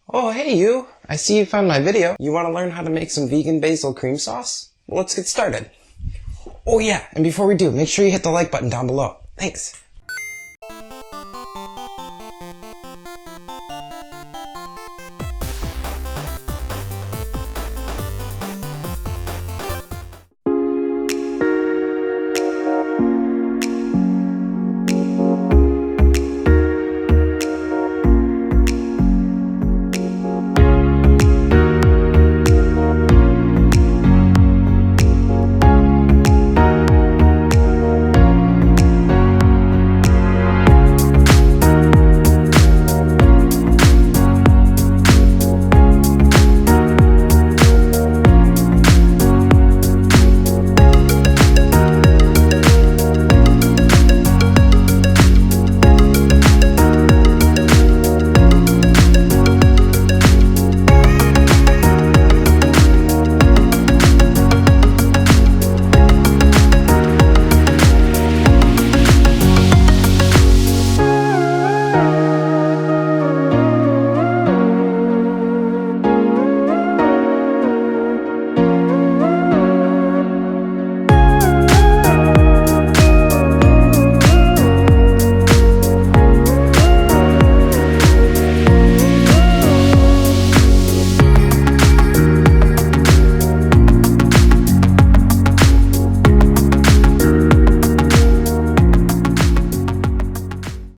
Oh, hey you! I see you found my video. You want to learn how to make some vegan basil cream sauce? Well, let's get started. Oh yeah, and before we do, make sure you hit the like button down below. Thanks.